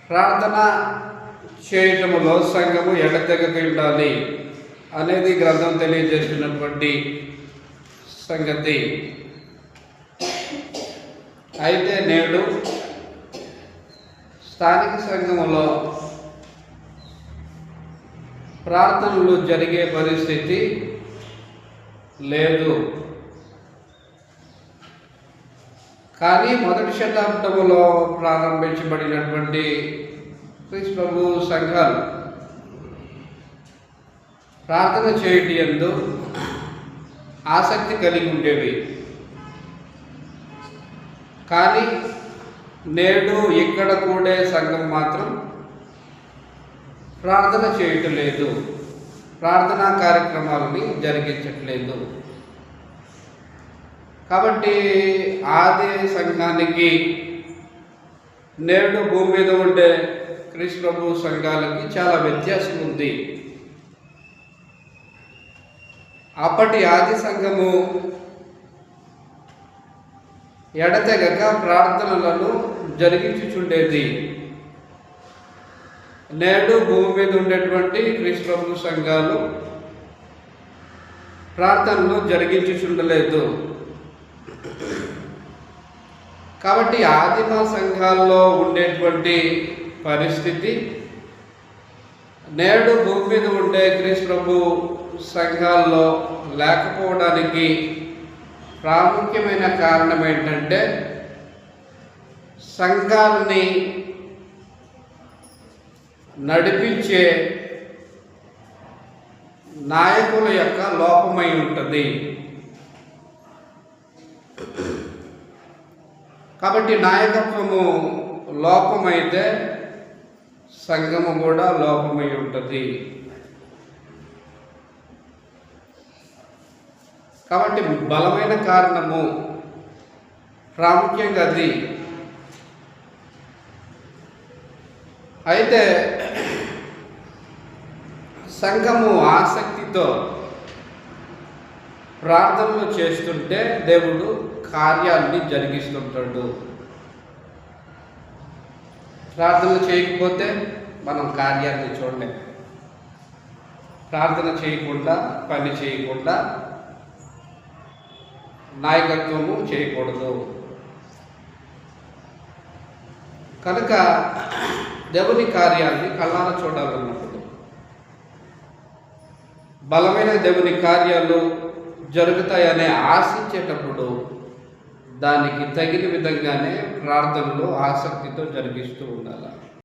ప్రార్థన చేయటములో సంఘము ఎడతెగక ఉండాలి అనేది గ్రంథం తెలియజేస్తున్నటువంటి సంగతి. అయితే నేడు స్థానిక సంఘములో ప్రార్థనలు జరిగే పరిస్థితి లేదు. కానీ మొదటి శతాబ్దంలో ప్రారంభించబడినటువంటి క్రీస్తు ప్రభు సంఘాలు ప్రార్థన చేయటి యందు ఆసక్తి కలిగి ఉండేవి. కానీ నేడు ఇక్కడ కూడే సంఘం మాత్రం ప్రార్థన చేయటం లేదు, ప్రార్థనా కార్యక్రమాలని జరిగించట్లేదు. కాబట్టి ఆది సంఘానికి నేడు భూమి మీద ఉండే క్రీస్తు ప్రభు సంఘాలకి చాలా వ్యత్యాసం ఉంది. అప్పటి ఆది సంఘము ఎడతెగక ప్రార్థనలను జరిగించుచుండేది. నేడు భూమి మీద ఉండేటువంటి క్రీస్తు ప్రభు సంఘాలు ప్రార్థనలు జరిగించుచుండలేదు. కాబట్టి ఆదిమ సంఘాల్లో ఉండేటువంటి పరిస్థితి నేడు భూమి మీద ఉండే క్రీస్తు ప్రభు సంఘాల్లో లేకపోవడానికి ప్రాముఖ్యమైన కారణం ఏంటంటే సంఘాలని నడిపించే నాయకుల యొక్క లోపమై ఉంటుంది. కాబట్టి నాయకత్వము లోపమైతే సంఘము కూడా లోపమై ఉంటుంది. కాబట్టి బలమైన కారణము ప్రాముఖ్యంగా అది. అయితే సంఘము ఆసక్తితో ప్రార్థనలు చేస్తుంటే దేవుడు కార్యాన్ని జరిగిస్తుంటాడు. ప్రార్థనలు చేయకపోతే మనం కార్యాన్ని చూడలేం. ప్రార్థన చేయకుండా, పని చేయకుండా నాయకత్వము చేయకూడదు. కనుక దేవుని కార్యాన్ని కళ్ళారా చూడాలన్నప్పుడు, బలమైన దేవుని కార్యాలు జరుగుతాయనే ఆశించేటప్పుడు దానికి తగిన విధంగానే ప్రార్థనలు ఆసక్తితో జరిగిస్తూ ఉండాలి.